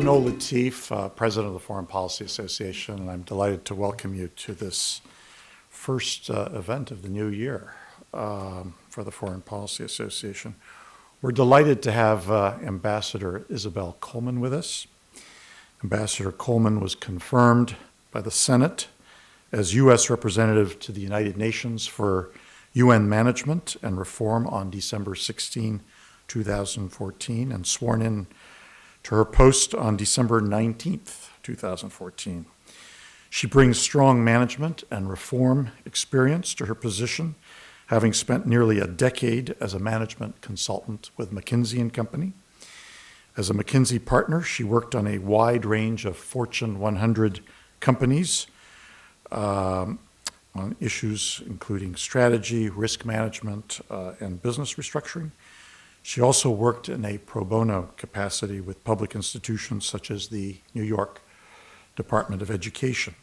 Noel Latif, President of the Foreign Policy Association, and I'm delighted to welcome you to this first event of the new year for the Foreign Policy Association. We're delighted to have Ambassador Isobel Coleman with us. Ambassador Coleman was confirmed by the Senate as U.S. Representative to the United Nations for UN Management and Reform on December 16, 2014, and sworn in to her post on December 19, 2014. She brings strong management and reform experience to her position, having spent nearly a decade as a management consultant with McKinsey & Company. As a McKinsey partner, she worked on a wide range of Fortune 100 companies on issues including strategy, risk management, and business restructuring. She also worked in a pro bono capacity with public institutions such as the New York Department of Education.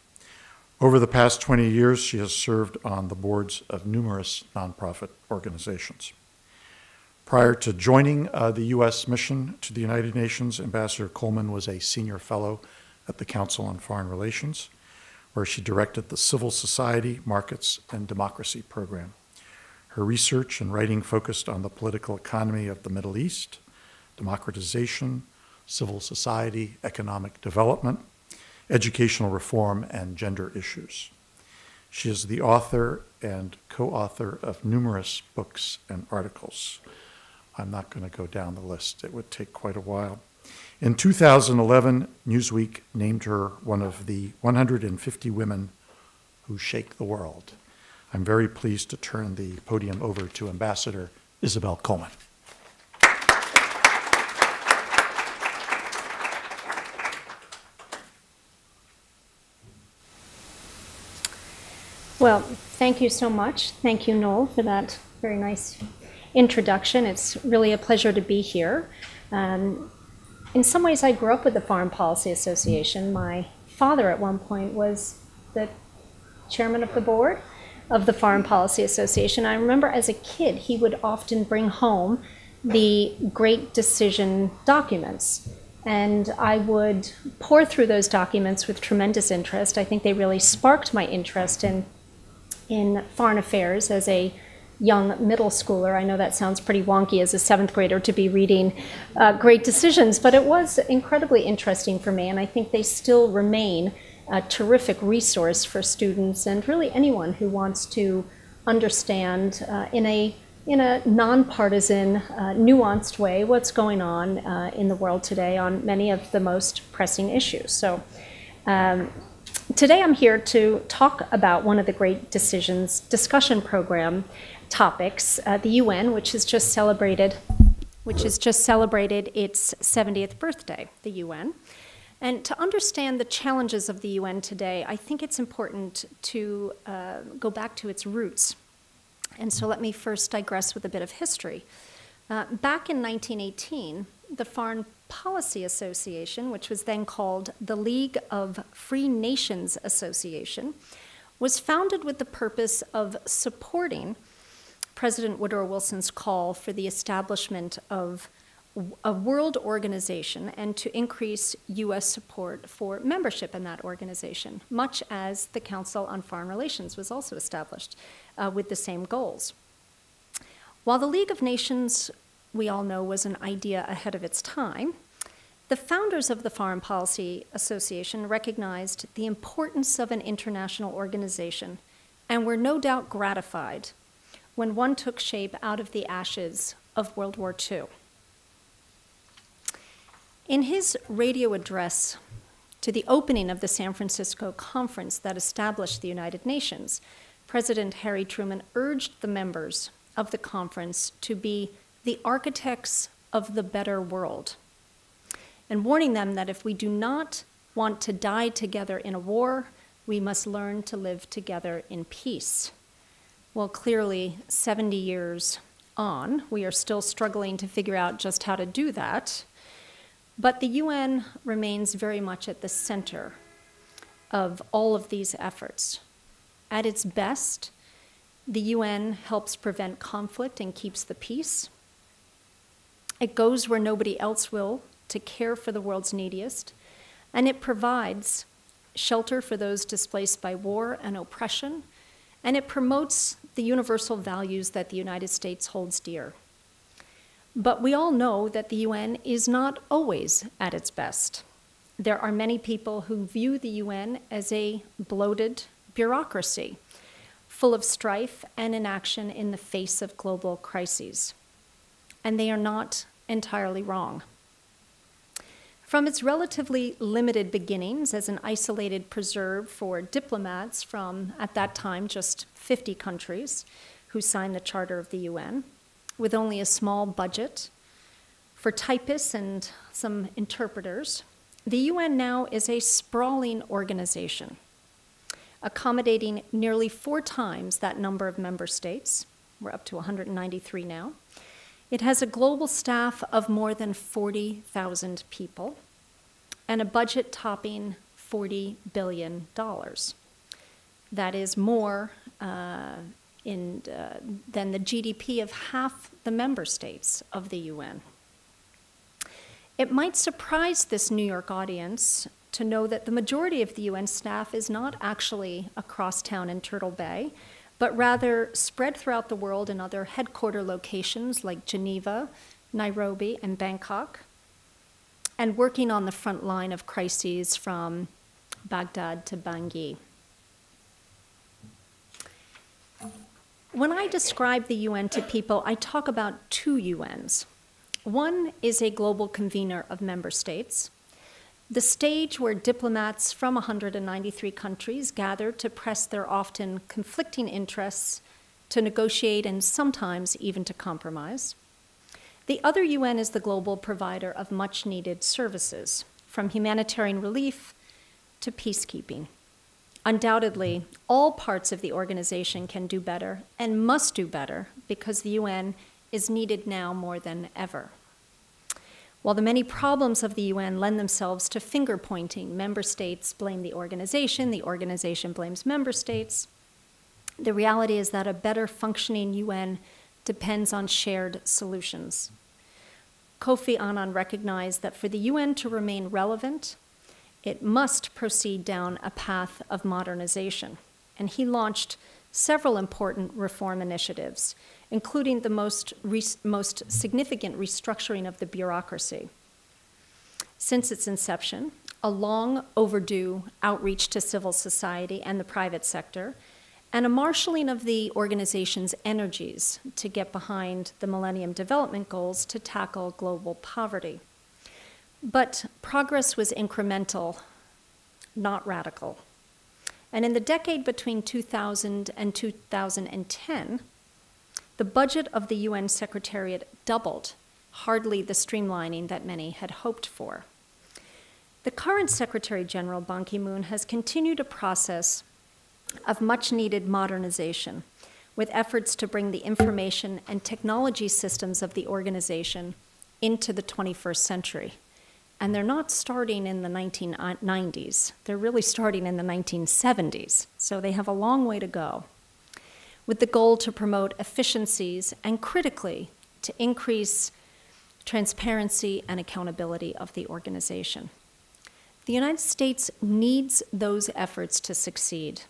Over the past 20 years, she has served on the boards of numerous nonprofit organizations. Prior to joining the U.S. mission to the United Nations, Ambassador Coleman was a senior fellow at the Council on Foreign Relations, where she directed the Civil Society, Markets, and Democracy program. Her research and writing focused on the political economy of the Middle East, democratization, civil society, economic development, educational reform, and gender issues. She is the author and co-author of numerous books and articles. I'm not going to go down the list. It would take quite a while. In 2011, Newsweek named her one of the 150 women who shake the world. I'm very pleased to turn the podium over to Ambassador Isobel Coleman. Well, thank you so much. Thank you, Noel, for that very nice introduction. It's really a pleasure to be here. In some ways, I grew up with the Foreign Policy Association. My father at one point was the chairman of the board of the Foreign Policy Association. I remember as a kid, he would often bring home the great decision documents. And I would pore through those documents with tremendous interest. I think they really sparked my interest in foreign affairs as a young middle schooler. I know that sounds pretty wonky as a seventh grader to be reading great decisions, but it was incredibly interesting for me, and I think they still remain a terrific resource for students and really anyone who wants to understand in a nonpartisan, nuanced way what's going on in the world today on many of the most pressing issues. So today I'm here to talk about one of the Great Decisions discussion program topics, the UN, which has just celebrated its 70th birthday, the UN. And to understand the challenges of the UN today, I think it's important to go back to its roots. And so let me first digress with a bit of history. Back in 1918, the Foreign Policy Association, which was then called the League of Free Nations Association, was founded with the purpose of supporting President Woodrow Wilson's call for the establishment of a world organization and to increase U.S. support for membership in that organization, much as the Council on Foreign Relations was also established with the same goals. While the League of Nations, we all know, was an idea ahead of its time, the founders of the Foreign Policy Association recognized the importance of an international organization and were no doubt gratified when one took shape out of the ashes of World War II. In his radio address to the opening of the San Francisco conference that established the United Nations, President Harry Truman urged the members of the conference to be the architects of the better world, and warning them that if we do not want to die together in a war, we must learn to live together in peace. Well, clearly, 70 years on, we are still struggling to figure out just how to do that. But the UN remains very much at the center of all of these efforts. At its best, the UN helps prevent conflict and keeps the peace. It goes where nobody else will to care for the world's neediest, and it provides shelter for those displaced by war and oppression, and it promotes the universal values that the United States holds dear. But we all know that the UN is not always at its best. There are many people who view the UN as a bloated bureaucracy, full of strife and inaction in the face of global crises. And they are not entirely wrong. From its relatively limited beginnings as an isolated preserve for diplomats from, at that time, just 50 countries who signed the Charter of the UN, with only a small budget for typists and some interpreters, the UN now is a sprawling organization, accommodating nearly 4 times that number of member states. We're up to 193 now. It has a global staff of more than 40,000 people and a budget topping $40 billion. That is more than the GDP of half the member states of the UN. It might surprise this New York audience to know that the majority of the UN staff is not actually across town in Turtle Bay, but rather spread throughout the world in other headquarter locations like Geneva, Nairobi, and Bangkok, and working on the front line of crises from Baghdad to Bangui. When I describe the UN to people, I talk about 2 UNs. One is a global convener of member states, the stage where diplomats from 193 countries gather to press their often conflicting interests, to negotiate, and sometimes even to compromise. The other UN is the global provider of much-needed services, from humanitarian relief to peacekeeping. Undoubtedly, all parts of the organization can do better and must do better because the UN is needed now more than ever. While the many problems of the UN lend themselves to finger-pointing, member states blame the organization blames member states, the reality is that a better functioning UN depends on shared solutions. Kofi Annan recognized that for the UN to remain relevant, it must proceed down a path of modernization, and he launched several important reform initiatives, including the most significant restructuring of the bureaucracy. Since its inception, a long overdue outreach to civil society and the private sector, and a marshaling of the organization's energies to get behind the Millennium Development Goals to tackle global poverty. But progress was incremental, not radical. And in the decade between 2000 and 2010, the budget of the UN Secretariat doubled, hardly the streamlining that many had hoped for. The current Secretary General, Ban Ki-moon, has continued a process of much-needed modernization, with efforts to bring the information and technology systems of the organization into the 21st century. And they're not starting in the 1990s. They're really starting in the 1970s. So they have a long way to go, with the goal to promote efficiencies and, critically, to increase transparency and accountability of the organization. The United States needs those efforts to succeed,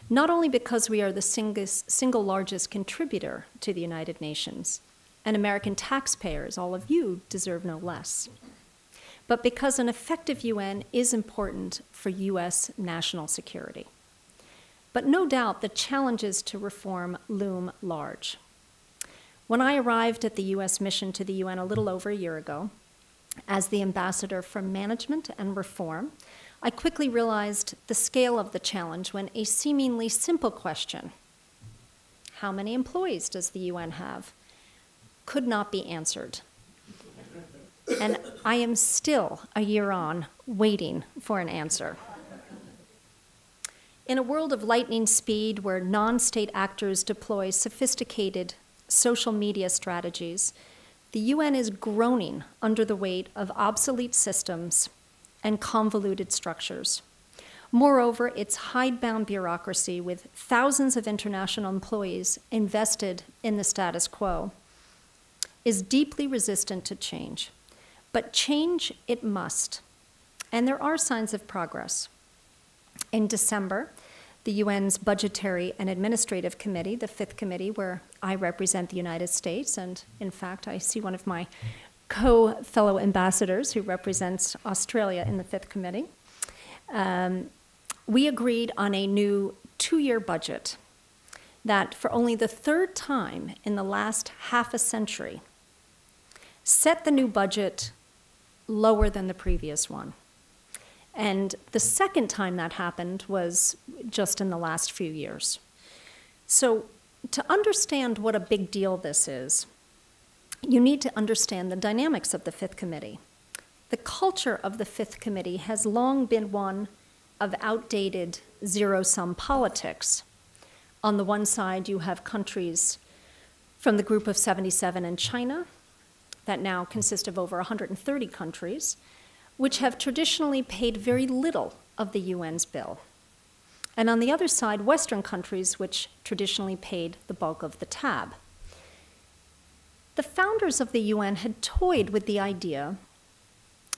not only because we are the single largest contributor to the United Nations, and American taxpayers, all of you, deserve no less, but because an effective UN is important for US national security. But no doubt the challenges to reform loom large. When I arrived at the US mission to the UN a little over a year ago, as the ambassador for management and reform, I quickly realized the scale of the challenge when a seemingly simple question, how many employees does the UN have, could not be answered. And I am still, a year on, waiting for an answer. In a world of lightning speed where non-state actors deploy sophisticated social media strategies, the UN is groaning under the weight of obsolete systems and convoluted structures. Moreover, its hidebound bureaucracy, with thousands of international employees invested in the status quo, is deeply resistant to change. But change it must. And there are signs of progress. In December, the UN's Budgetary and Administrative Committee, the fifth committee where I represent the United States, and in fact, I see one of my co-fellow ambassadors who represents Australia in the fifth committee, we agreed on a new 2-year budget that, for only the third time in the last half a century, set the new budget lower than the previous one. And the second time that happened was just in the last few years. So to understand what a big deal this is, you need to understand the dynamics of the Fifth Committee. The culture of the Fifth Committee has long been one of outdated zero-sum politics. On the one side, you have countries from the Group of 77 in China that now consist of over 130 countries, which have traditionally paid very little of the UN's bill. And on the other side, Western countries, which traditionally paid the bulk of the tab. The founders of the UN had toyed with the idea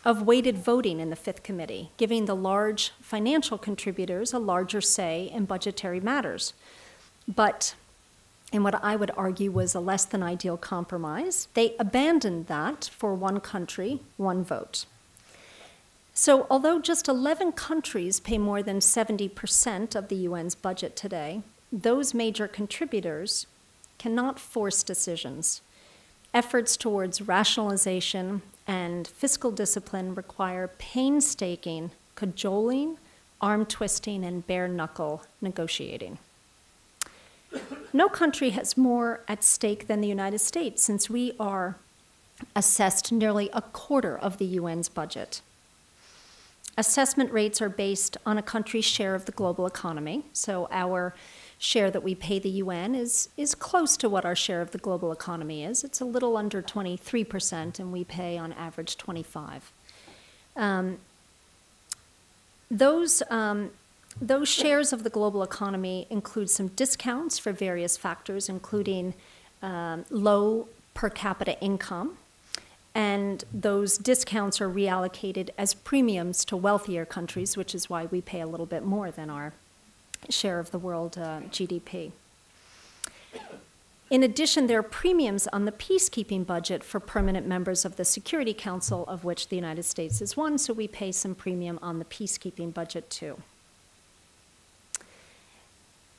of weighted voting in the Fifth Committee, giving the large financial contributors a larger say in budgetary matters. But in what I would argue was a less than ideal compromise, they abandoned that for one country, one vote. So although just 11 countries pay more than 70% of the UN's budget today, those major contributors cannot force decisions. Efforts towards rationalization and fiscal discipline require painstaking cajoling, arm-twisting, and bare-knuckle negotiating. No country has more at stake than the United States, since we are assessed nearly a quarter of the UN's budget. Assessment rates are based on a country's share of the global economy, so our share that we pay the UN is close to what our share of the global economy is. It's a little under 23%, and we pay on average 25%. Those shares of the global economy include some discounts for various factors, including low per capita income, and those discounts are reallocated as premiums to wealthier countries, which is why we pay a little bit more than our share of the world GDP. In addition, there are premiums on the peacekeeping budget for permanent members of the Security Council, of which the United States is one, so we pay some premium on the peacekeeping budget too.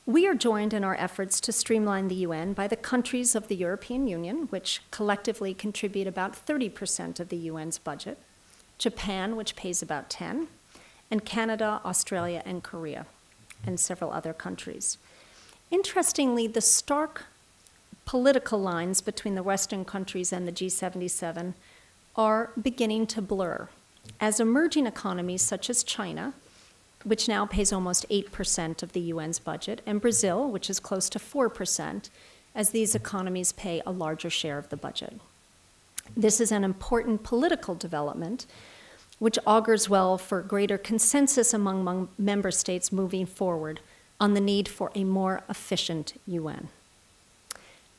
We are joined in our efforts to streamline the UN by the countries of the European Union, which collectively contribute about 30% of the UN's budget, Japan, which pays about 10%, and Canada, Australia, and Korea, and several other countries. Interestingly, the stark political lines between the Western countries and the G77 are beginning to blur, as emerging economies such as China, which now pays almost 8% of the UN's budget, and Brazil, which is close to 4%, as these economies pay a larger share of the budget. This is an important political development, which augurs well for greater consensus among member states moving forward on the need for a more efficient UN.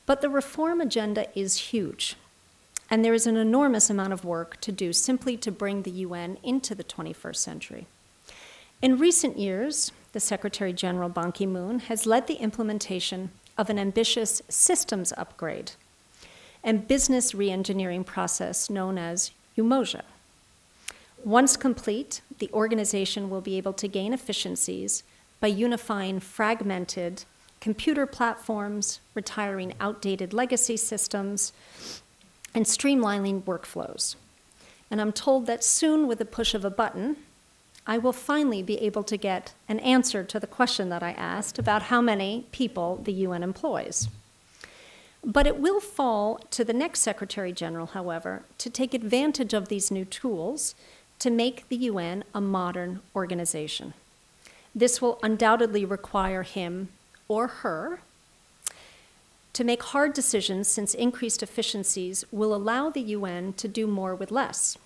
But the reform agenda is huge, and there is an enormous amount of work to do simply to bring the UN into the 21st century. In recent years, the Secretary General Ban Ki-moon has led the implementation of an ambitious systems upgrade and business reengineering process known as Umoja. Once complete, the organization will be able to gain efficiencies by unifying fragmented computer platforms, retiring outdated legacy systems, and streamlining workflows. And I'm told that soon, with the push of a button, I will finally be able to get an answer to the question that I asked about how many people the UN employs. But it will fall to the next Secretary General, however, to take advantage of these new tools to make the UN a modern organization. This will undoubtedly require him or her to make hard decisions, since increased efficiencies will allow the UN to do more with less,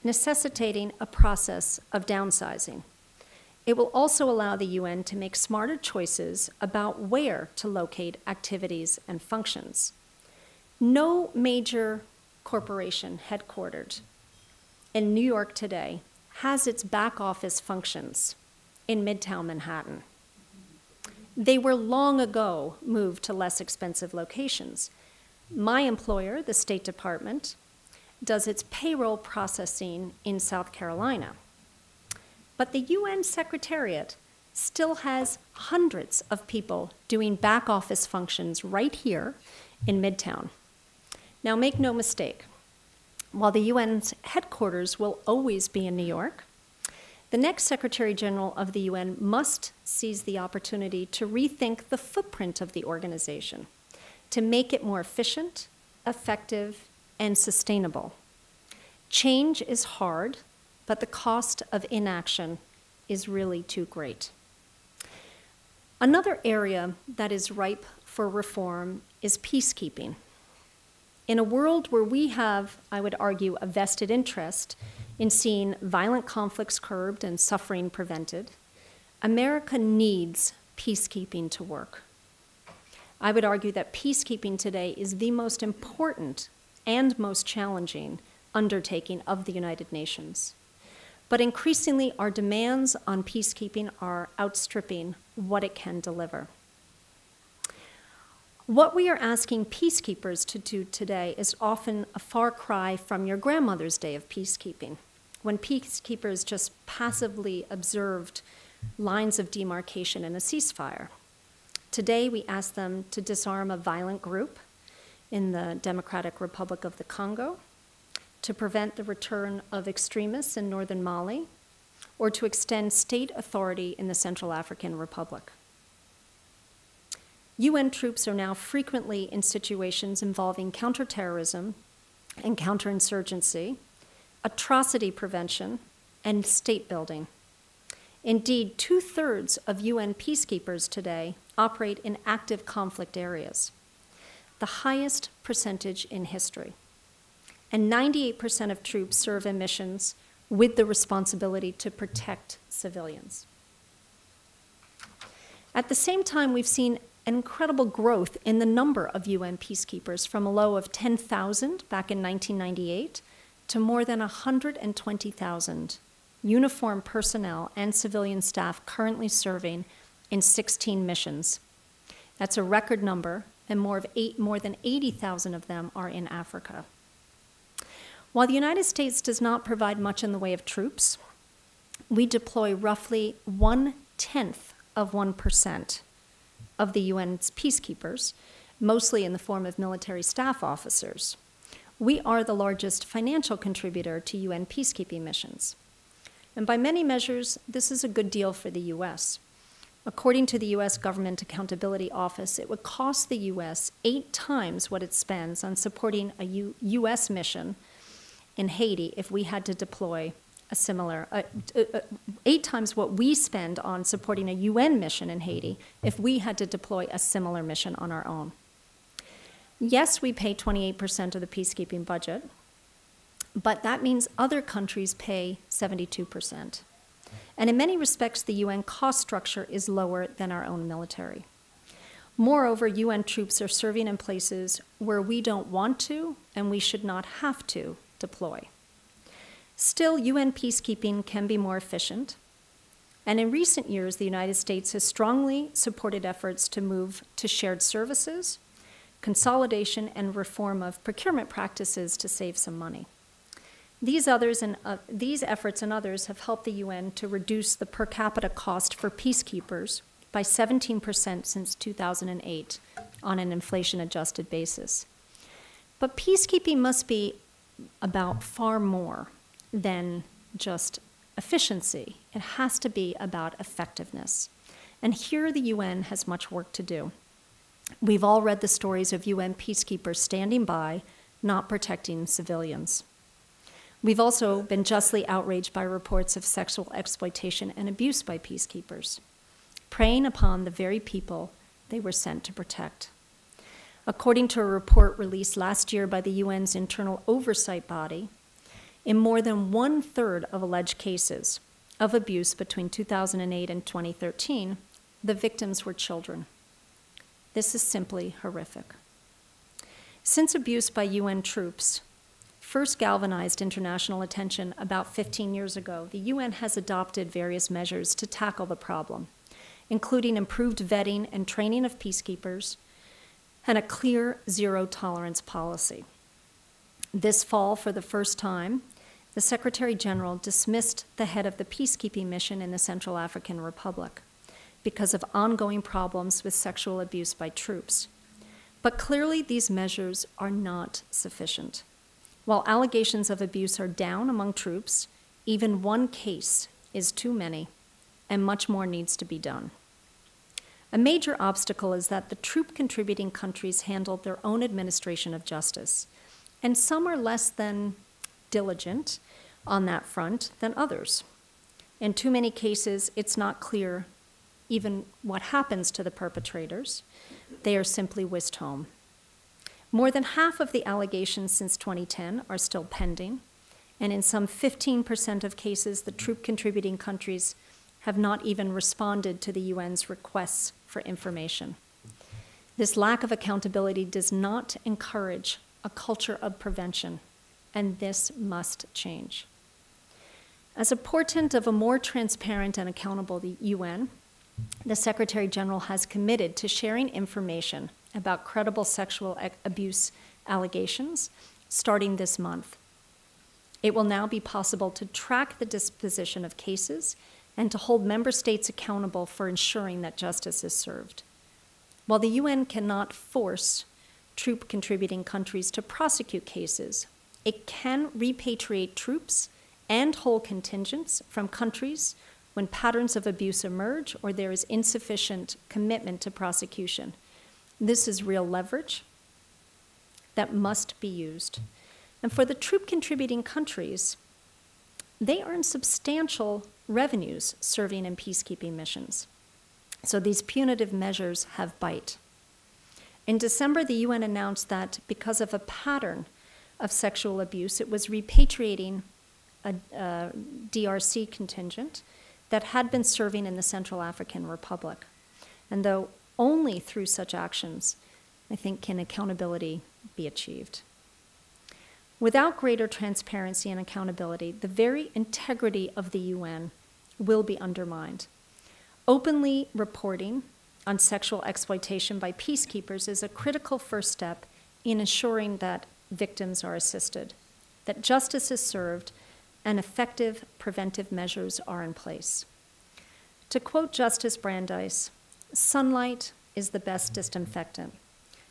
necessitating a process of downsizing. It will also allow the UN to make smarter choices about where to locate activities and functions. No major corporation headquartered in New York today has its back office functions in Midtown Manhattan. They were long ago moved to less expensive locations. My employer, the State Department, does its payroll processing in South Carolina. But the UN Secretariat still has hundreds of people doing back office functions right here in Midtown. Now, make no mistake, while the UN's headquarters will always be in New York, the next Secretary General of the UN must seize the opportunity to rethink the footprint of the organization, to make it more efficient, effective, and sustainable. Change is hard, but the cost of inaction is really too great. Another area that is ripe for reform is peacekeeping. In a world where we have, I would argue, a vested interest in seeing violent conflicts curbed and suffering prevented, America needs peacekeeping to work. I would argue that peacekeeping today is the most important and most challenging undertaking of the United Nations. But increasingly, our demands on peacekeeping are outstripping what it can deliver. What we are asking peacekeepers to do today is often a far cry from your grandmother's day of peacekeeping, when peacekeepers just passively observed lines of demarcation in a ceasefire. Today, we ask them to disarm a violent group in the Democratic Republic of the Congo, to prevent the return of extremists in northern Mali, or to extend state authority in the Central African Republic. UN troops are now frequently in situations involving counterterrorism and counterinsurgency, atrocity prevention, and state building. Indeed, 2/3 of UN peacekeepers today operate in active conflict areas, the highest percentage in history. And 98% of troops serve in missions with the responsibility to protect civilians. At the same time, we've seen an incredible growth in the number of UN peacekeepers from a low of 10,000 back in 1998 to more than 120,000 uniformed personnel and civilian staff currently serving in 16 missions. That's a record number, and more than 80,000 of them are in Africa. While the United States does not provide much in the way of troops, we deploy roughly 0.1% of the UN's peacekeepers, mostly in the form of military staff officers. We are the largest financial contributor to UN peacekeeping missions. And by many measures, this is a good deal for the US. According to the US Government Accountability Office, it would cost the US 8 times what it spends on supporting a US mission in Haiti if we had to deploy a similar, 8 times what we spend on supporting a UN mission in Haiti if we had to deploy a similar mission on our own. Yes, we pay 28% of the peacekeeping budget, but that means other countries pay 72%. And in many respects, the UN cost structure is lower than our own military. Moreover, UN troops are serving in places where we don't want to and we should not have to deploy. Still, UN peacekeeping can be more efficient, and in recent years, the United States has strongly supported efforts to move to shared services, consolidation, and reform of procurement practices to save some money. These efforts and others have helped the UN to reduce the per capita cost for peacekeepers by 17% since 2008 on an inflation-adjusted basis. But peacekeeping must be about far more than just efficiency. It has to be about effectiveness. And here the UN has much work to do. We've all read the stories of UN peacekeepers standing by, not protecting civilians. We've also been justly outraged by reports of sexual exploitation and abuse by peacekeepers, preying upon the very people they were sent to protect. According to a report released last year by the UN's internal oversight body, in more than 1/3 of alleged cases of abuse between 2008 and 2013, the victims were children. This is simply horrific. Since abuse by UN troops first galvanized international attention about 15 years ago, the UN has adopted various measures to tackle the problem, including improved vetting and training of peacekeepers and a clear zero-tolerance policy. This fall, for the first time, the Secretary General dismissed the head of the peacekeeping mission in the Central African Republic because of ongoing problems with sexual abuse by troops. But clearly, these measures are not sufficient. While allegations of abuse are down among troops, even one case is too many, and much more needs to be done. A major obstacle is that the troop-contributing countries handle their own administration of justice, and some are less than diligent on that front than others. In too many cases, it's not clear even what happens to the perpetrators. They are simply whisked home. More than half of the allegations since 2010 are still pending, and in some 15% of cases, the troop-contributing countries have not even responded to the UN's requests for information. This lack of accountability does not encourage a culture of prevention, and this must change. As a portent of a more transparent and accountable UN, the Secretary General has committed to sharing information about credible sexual abuse allegations starting this month. It will now be possible to track the disposition of cases and to hold member states accountable for ensuring that justice is served. While the UN cannot force troop-contributing countries to prosecute cases, it can repatriate troops and whole contingents from countries when patterns of abuse emerge or there is insufficient commitment to prosecution. This is real leverage that must be used. And for the troop-contributing countries, they earn substantial revenues serving in peacekeeping missions. So these punitive measures have bite. In December, the UN announced that because of a pattern of sexual abuse, it was repatriating a DRC contingent that had been serving in the Central African Republic. And though only through such actions, I think, can accountability be achieved. Without greater transparency and accountability, the very integrity of the UN will be undermined. Openly reporting on sexual exploitation by peacekeepers is a critical first step in ensuring that victims are assisted, that justice is served, and effective preventive measures are in place. To quote Justice Brandeis, "Sunlight is the best disinfectant,"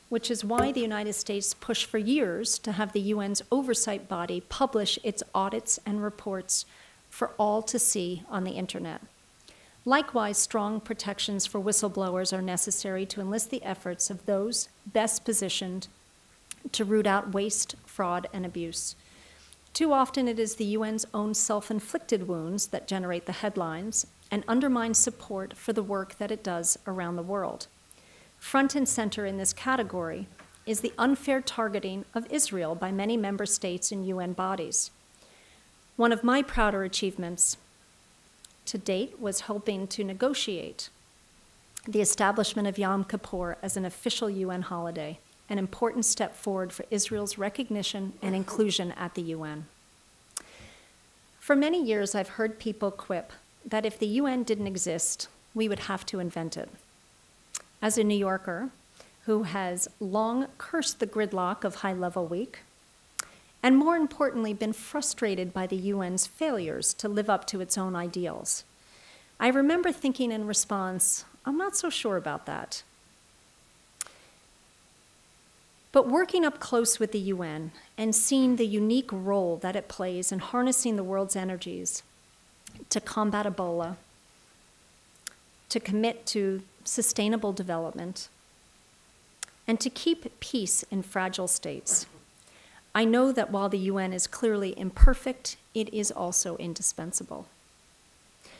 which is why the United States pushed for years to have the UN's oversight body publish its audits and reports for all to see on the internet. Likewise, strong protections for whistleblowers are necessary to enlist the efforts of those best positioned to root out waste, fraud, and abuse. Too often it is the UN's own self-inflicted wounds that generate the headlines and undermine support for the work that it does around the world. Front and center in this category is the unfair targeting of Israel by many member states and UN bodies. One of my prouder achievements to date was helping to negotiate the establishment of Yom Kippur as an official UN holiday, an important step forward for Israel's recognition and inclusion at the UN. For many years, I've heard people quip that if the UN didn't exist, we would have to invent it. As a New Yorker who has long cursed the gridlock of High-Level Week, and more importantly, been frustrated by the UN's failures to live up to its own ideals, I remember thinking in response, I'm not so sure about that. But working up close with the UN and seeing the unique role that it plays in harnessing the world's energies to combat Ebola, to commit to sustainable development, and to keep peace in fragile states, I know that while the UN is clearly imperfect, it is also indispensable.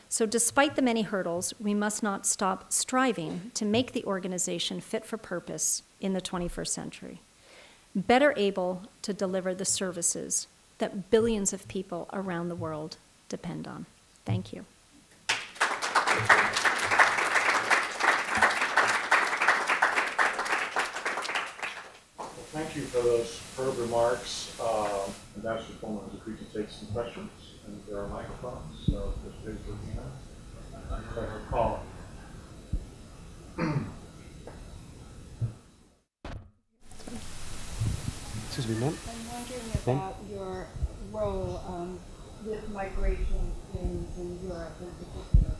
So despite the many hurdles, we must not stop striving to make the organization fit for purpose in the 21st century, better able to deliver the services that billions of people around the world depend on. Thank you. Thank you for those superb remarks. Ambassador Coleman is free to take some questions, and there are microphones, so just raise your hand. Let her call. Excuse me, ma'am. I'm wondering about your role with migration in Europe in particular.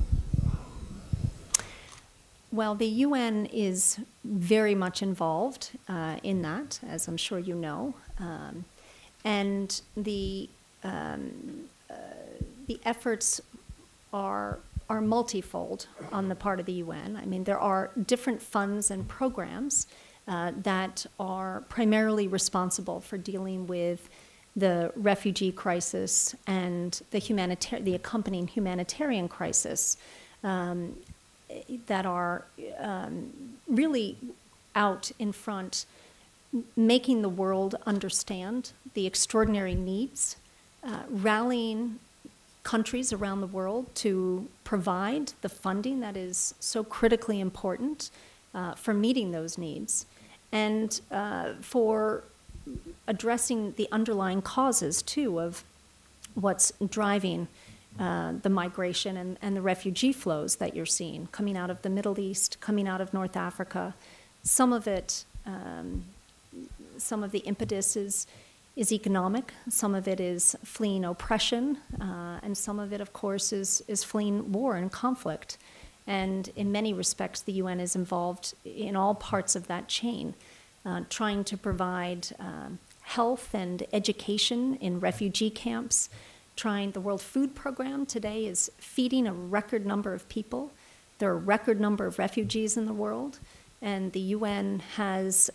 Well, the UN is very much involved in that, as I'm sure you know, and the efforts are multifold on the part of the UN. I mean, there are different funds and programs that are primarily responsible for dealing with the refugee crisis and the accompanying humanitarian crisis that are really out in front, making the world understand the extraordinary needs, rallying countries around the world to provide the funding that is so critically important for meeting those needs, and for addressing the underlying causes, too, of what's driving the migration and the refugee flows that you're seeing coming out of the Middle East, coming out of North Africa. Some of it, some of the impetus is economic, some of it is fleeing oppression, and some of it, of course, is fleeing war and conflict. And in many respects, the UN is involved in all parts of that chain, trying to provide health and education in refugee camps. The World Food Program today is feeding a record number of people. There are a record number of refugees in the world, and the UN has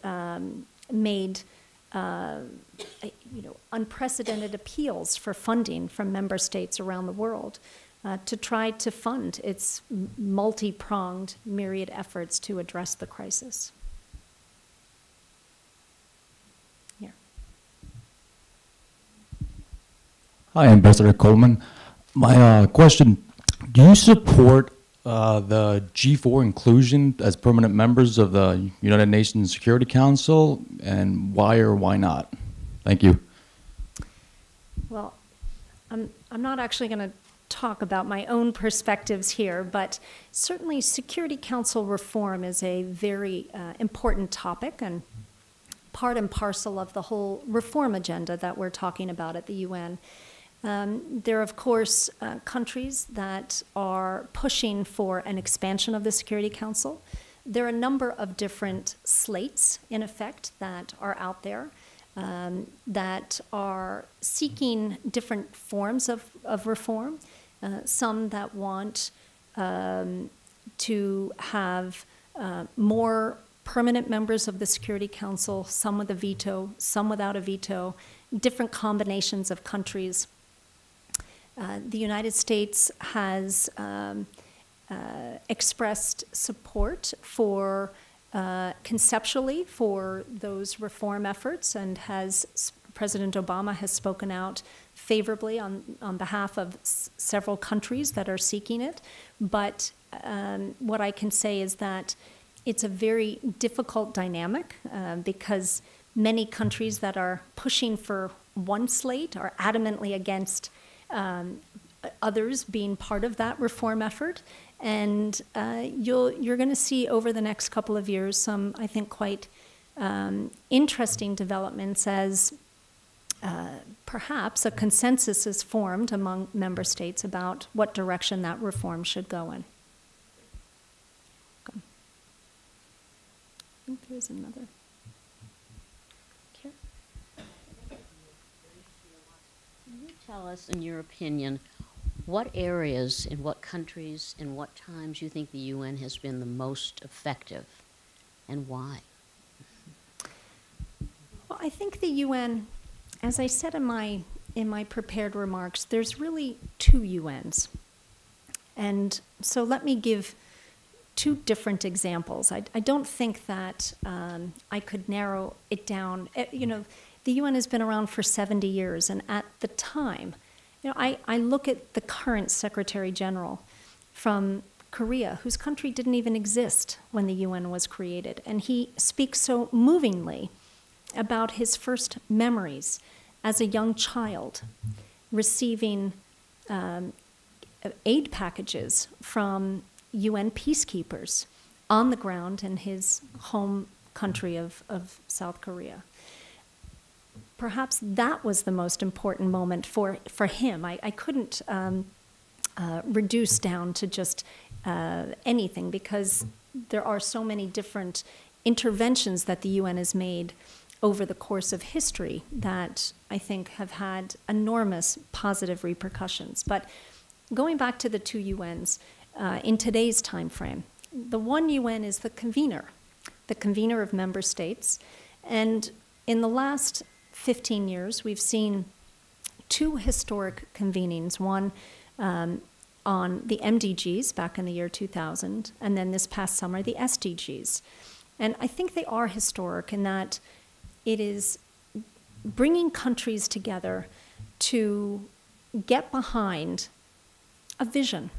made unprecedented appeals for funding from member states around the world to try to fund its multi-pronged myriad efforts to address the crisis. Here. Hi, Ambassador Coleman. My question, do you support the G4 inclusion as permanent members of the United Nations Security Council, and why or why not? Thank you. Well, I'm not actually going to talk about my own perspectives here, but certainly Security Council reform is a very important topic and part and parcel of the whole reform agenda that we're talking about at the UN. There are, of course, countries that are pushing for an expansion of the Security Council. There are a number of different slates, in effect, that are out there that are seeking different forms of reform. Some that want to have more permanent members of the Security Council, some with a veto, some without a veto, different combinations of countries. The United States has expressed support for conceptually for those reform efforts, and President Obama has spoken out favorably on behalf of several countries that are seeking it. But what I can say is that it's a very difficult dynamic because many countries that are pushing for one slate are adamantly against others being part of that reform effort. And you're going to see over the next couple of years some, I think, quite interesting developments as perhaps a consensus is formed among member states about what direction that reform should go in. I think there's another. Here. Can you tell us, in your opinion, what areas, in what countries, in what times you think the UN has been the most effective, and why? Well, I think the UN, as I said in my prepared remarks, there's really two UNs. And so let me give two different examples. I don't think that I could narrow it down. The UN has been around for 70 years, and at the time, I look at the current Secretary General from Korea, whose country didn't even exist when the UN was created, and he speaks so movingly about his first memories as a young child, receiving aid packages from UN peacekeepers on the ground in his home country of South Korea. Perhaps that was the most important moment for him. I couldn't reduce down to just anything, because there are so many different interventions that the UN has made over the course of history that I think have had enormous positive repercussions. But going back to the two UNs, in today's time frame, the one UN is the convener of member states. And in the last 15 years, we've seen two historic convenings, one on the MDGs back in the year 2000, and then this past summer, the SDGs. And I think they are historic in that it is bringing countries together to get behind a vision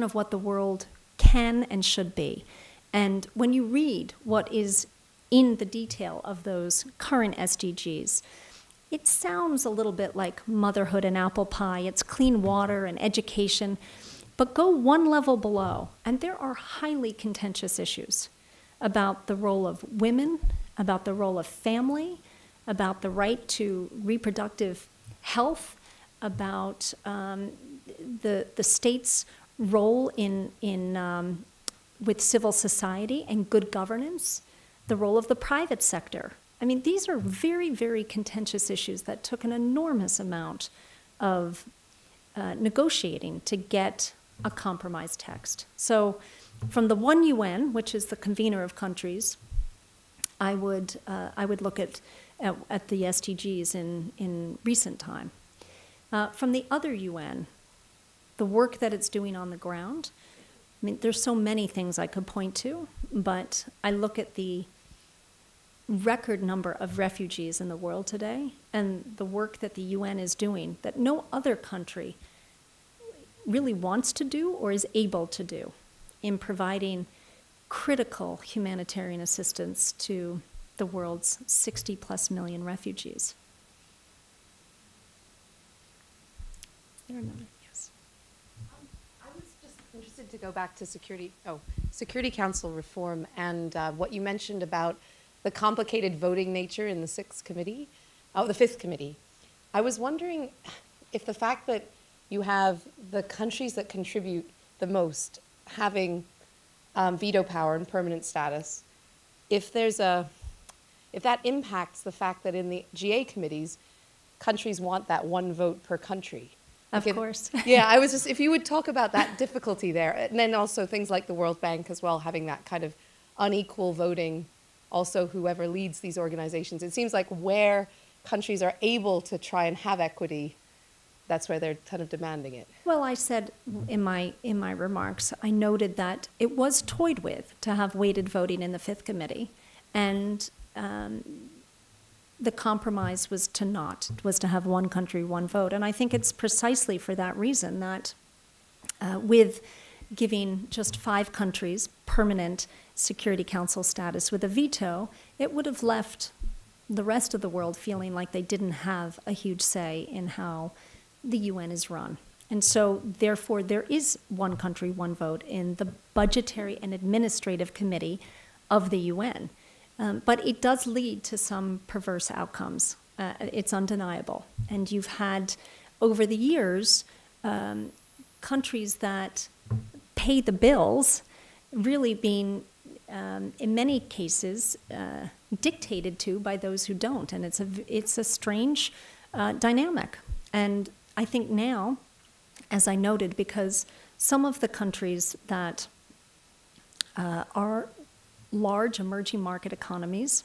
of what the world can and should be. And when you read what is in the detail of those current SDGs, it sounds a little bit like motherhood and apple pie. It's clean water and education. But go one level below, and there are highly contentious issues about the role of women, about the role of family, about the right to reproductive health, about the state's role with civil society and good governance, the role of the private sector. I mean, these are very, very contentious issues that took an enormous amount of negotiating to get a compromise text. So from the one UN, which is the convener of countries, I would look at the SDGs in recent time. From the other UN, the work that it's doing on the ground, I mean, there's so many things I could point to, but I look at the record number of refugees in the world today and the work that the UN is doing that no other country really wants to do or is able to do in providing critical humanitarian assistance to the world's 60+ million refugees. There are none. Yes. I was just interested to go back to Security Council reform and what you mentioned about the complicated voting nature in the Fifth Committee. I was wondering if the fact that you have the countries that contribute the most having veto power and permanent status, if that impacts the fact that in the GA committees, countries want that one vote per country. Of course. Yeah, I was just, if you would talk about that difficulty there, and then also things like the World Bank as well, having that kind of unequal voting, also whoever leads these organizations. It seems like where countries are able to try and have equity, that's where they're kind of demanding it. Well, I said in my remarks, I noted that it was toyed with to have weighted voting in the Fifth Committee, and the compromise was to have one country, one vote. And I think it's precisely for that reason that with giving just 5 countries permanent Security Council status with a veto, it would have left the rest of the world feeling like they didn't have a huge say in how the UN is run. And so, therefore, there is one country, one vote in the Budgetary and Administrative Committee of the UN. But it does lead to some perverse outcomes. It's undeniable. And you've had, over the years, countries that pay the bills really being, in many cases, dictated to by those who don't. And it's a strange dynamic. And I think now, as I noted, because some of the countries that are large emerging market economies,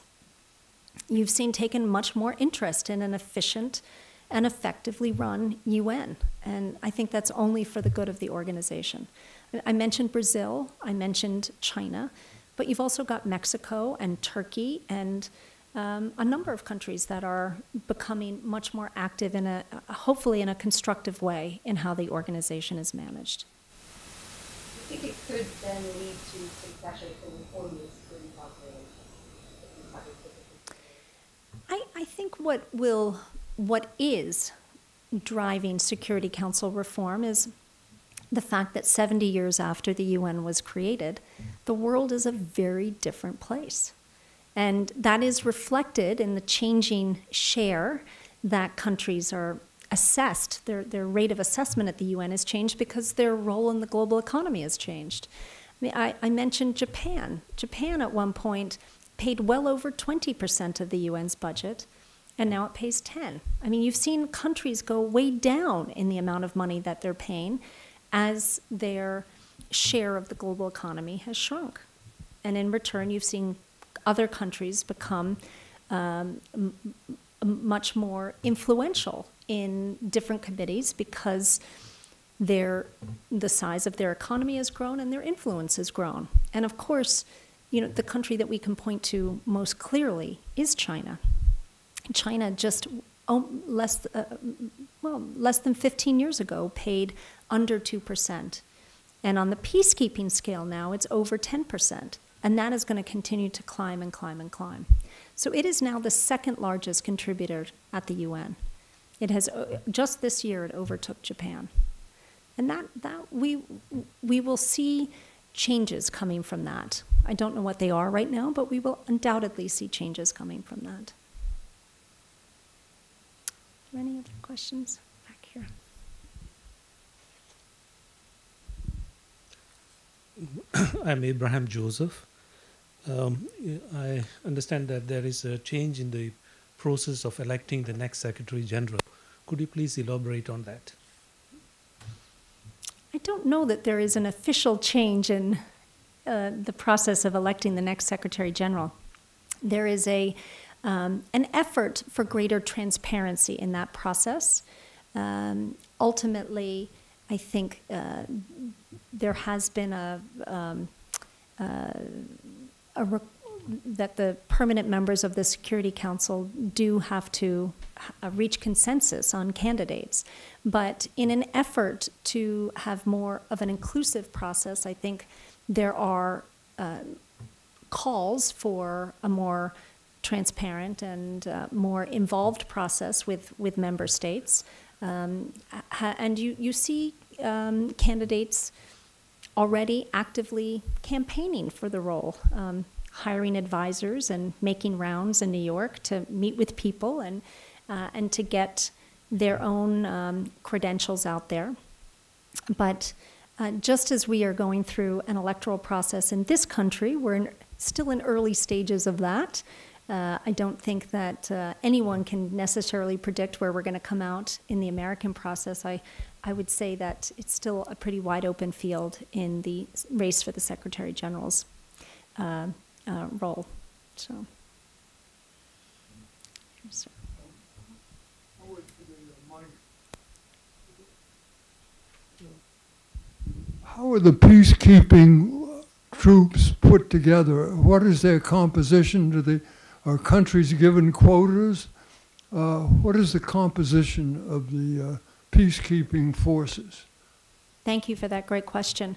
you've seen taken much more interest in an efficient and effectively run UN. And I think that's only for the good of the organization. I mentioned Brazil, I mentioned China, but you've also got Mexico and Turkey and a number of countries that are becoming much more active in hopefully in a constructive way in how the organization is managed. I think it could then lead to succession in reforming the Security Council. I think what is driving Security Council reform is the fact that 70 years after the UN was created, the world is a very different place. And that is reflected in the changing share that countries are assessed. Their rate of assessment at the UN has changed because their role in the global economy has changed. I mentioned Japan. Japan at one point paid well over 20% of the UN's budget, and now it pays 10%. I mean, you've seen countries go way down in the amount of money that they're paying as their share of the global economy has shrunk. And in return, you've seen other countries become much more influential in different committees because the size of their economy has grown and their influence has grown. And of course, the country that we can point to most clearly is China. China just less than 15 years ago paid under 2%. And on the peacekeeping scale now, it's over 10%. And that is going to continue to climb and climb and climb. So it is now the second largest contributor at the UN. It has, just this year, it overtook Japan. And that we will see changes coming from that. I don't know what they are right now, but we will undoubtedly see changes coming from that. Any other questions back here? I'm Abraham Joseph. I understand that there is a change in the process of electing the next Secretary General. Could you please elaborate on that? I don't know that there is an official change in the process of electing the next Secretary General. There is an effort for greater transparency in that process. Ultimately, I think there has been that the permanent members of the Security Council do have to reach consensus on candidates. But in an effort to have more of an inclusive process, I think there are calls for a more transparent and more involved process with member states. And you see candidates already actively campaigning for the role, hiring advisors and making rounds in New York to meet with people and to get their own credentials out there. But just as we are going through an electoral process in this country, we're still in early stages of that. I don't think that anyone can necessarily predict where we're going to come out in the American process. I would say that it's still a pretty wide open field in the race for the Secretary General's role. So. How are the peacekeeping troops put together? What is their composition? Are countries given quotas? What is the composition of the peacekeeping forces? Thank you for that great question.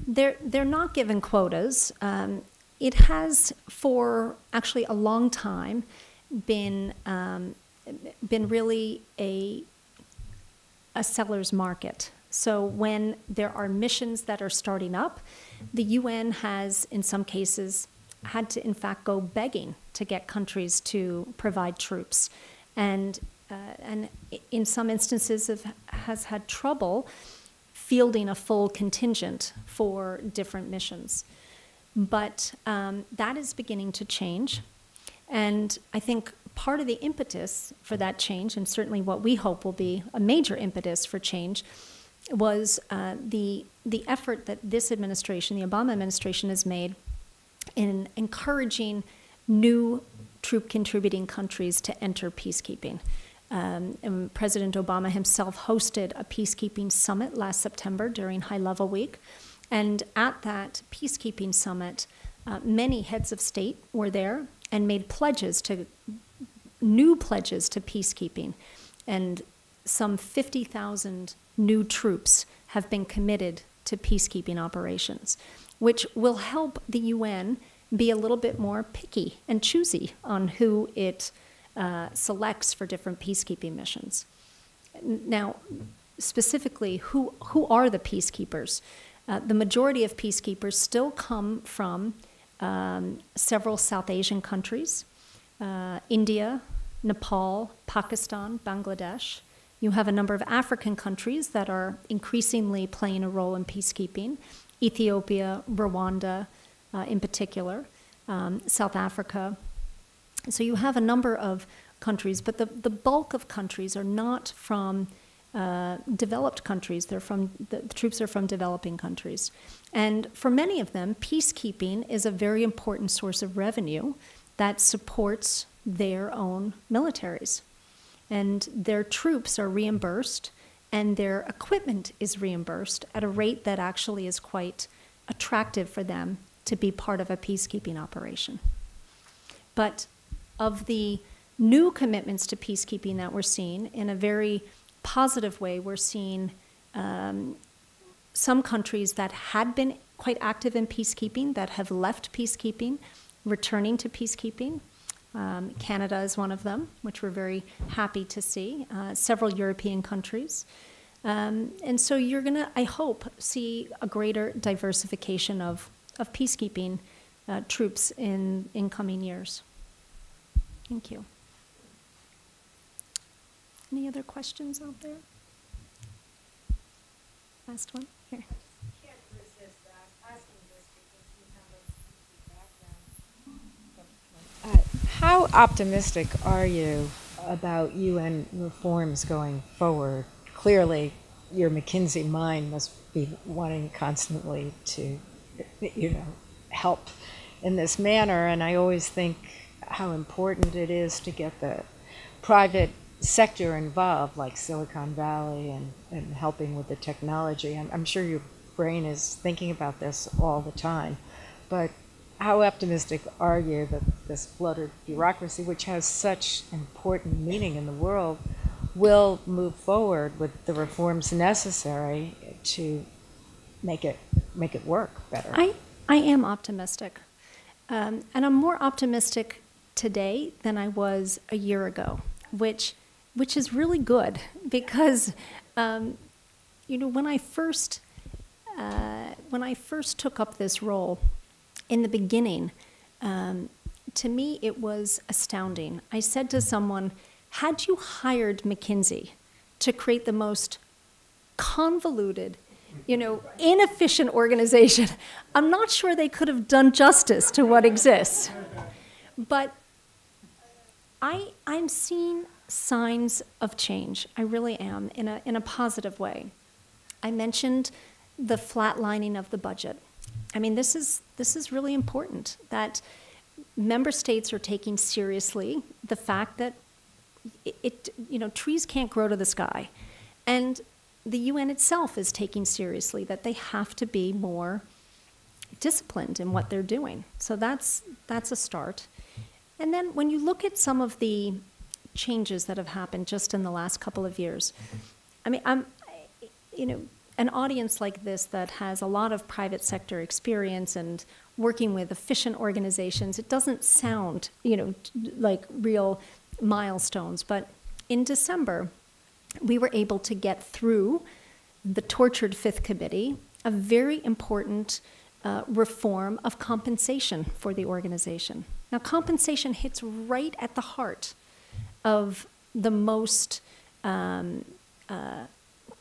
They're not given quotas. It has, for actually a long time, been really a seller's market. So when there are missions that are starting up, the UN has, in some cases, had to, in fact, go begging to get countries to provide troops. And in some instances has had trouble fielding a full contingent for different missions. But that is beginning to change. And I think part of the impetus for that change, and certainly what we hope will be a major impetus for change, was the effort that this administration, the Obama administration, has made in encouraging new troop-contributing countries to enter peacekeeping. And President Obama himself hosted a peacekeeping summit last September during High Level Week. And at that peacekeeping summit, many heads of state were there and made new pledges to peacekeeping. And some 50,000 new troops have been committed to peacekeeping operations, which will help the UN be a little bit more picky and choosy on who it selects for different peacekeeping missions. Now, specifically, who are the peacekeepers? The majority of peacekeepers still come from several South Asian countries, India, Nepal, Pakistan, Bangladesh. You have a number of African countries that are increasingly playing a role in peacekeeping, Ethiopia, Rwanda in particular, South Africa. So you have a number of countries, but the bulk of countries are not from developed countries. They're from, the troops are from developing countries. And for many of them, peacekeeping is a very important source of revenue that supports their own militaries. And their troops are reimbursed, and their equipment is reimbursed at a rate that actually is quite attractive for them to be part of a peacekeeping operation. But of the new commitments to peacekeeping that we're seeing, in a very positive way, we're seeing some countries that had been quite active in peacekeeping, that have left peacekeeping, returning to peacekeeping. Canada is one of them, which we're very happy to see. Several European countries. And so you're going to, I hope, see a greater diversification of peacekeeping troops in coming years. Thank you. Any other questions out there? Last one, here. I can't resist asking this because you have a background. How optimistic are you about UN reforms going forward? Clearly, your McKinsey mind must be wanting constantly to, help in this manner. And I always think how important it is to get the private sector involved, like Silicon Valley, and helping with the technology. I'm sure your brain is thinking about this all the time. But how optimistic are you that this bloated bureaucracy, which has such important meaning in the world, will move forward with the reforms necessary to make it work better? I am optimistic. And I'm more optimistic today than I was a year ago, which is really good because, when I first took up this role in the beginning, to me it was astounding. I said to someone, had you hired McKinsey to create the most convoluted, inefficient organization, I'm not sure they could have done justice to what exists. But I'm seeing signs of change. I really am, in a positive way. I mentioned the flatlining of the budget. I mean, this is really important, that member states are taking seriously the fact that trees can't grow to the sky. And the UN itself is taking seriously that they have to be more disciplined in what they're doing. So that's a start. And then when you look at some of the changes that have happened just in the last couple of years, I mean, an audience like this that has a lot of private sector experience and working with efficient organizations, it doesn't sound, like real milestones. But in December, we were able to get through the tortured Fifth Committee a very important reform of compensation for the organization. Now, compensation hits right at the heart of the most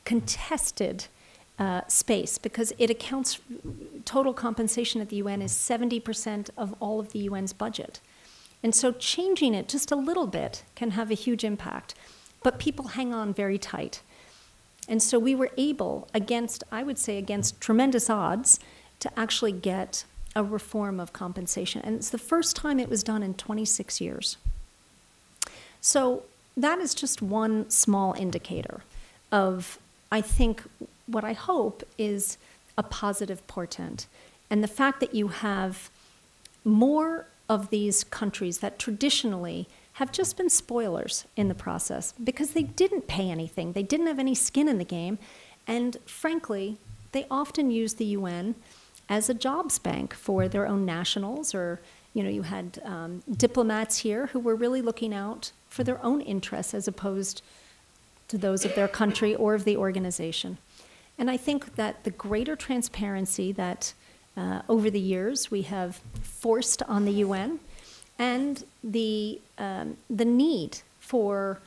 contested space, because it accounts, total compensation at the UN is 70% of all of the UN's budget. And so changing it just a little bit can have a huge impact, but people hang on very tight. And so we were able, I would say against tremendous odds, to actually get a reform of compensation. And it's the first time it was done in 26 years. So that is just one small indicator of, I think, what I hope is a positive portent. And the fact that you have more of these countries that traditionally have just been spoilers in the process because they didn't pay anything, they didn't have any skin in the game, and frankly, they often use the UN as a jobs bank for their own nationals, or you had diplomats here who were really looking out for their own interests as opposed to those of their country or of the organization. And I think that the greater transparency that over the years we have forced on the UN, and the need for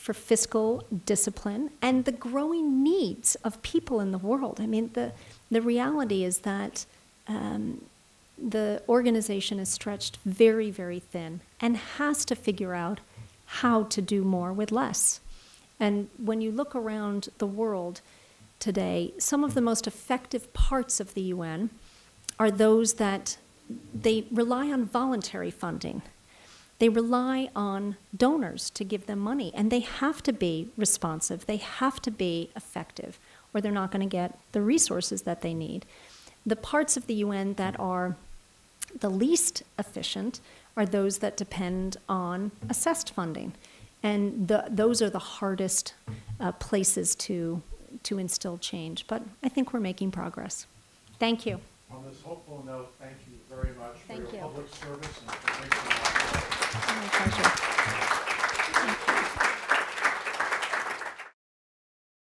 fiscal discipline and the growing needs of people in the world. I mean, the reality is that the organization is stretched very, very thin and has to figure out how to do more with less. And when you look around the world today, some of the most effective parts of the UN are those that they rely on voluntary funding. They rely on donors to give them money, and they have to be responsive. They have to be effective, or they're not going to get the resources that they need. The parts of the UN that are the least efficient are those that depend on assessed funding, and those are the hardest places to instill change. But I think we're making progress. Thank you. On this hopeful note, thank you very much for Thank your you. public service and for making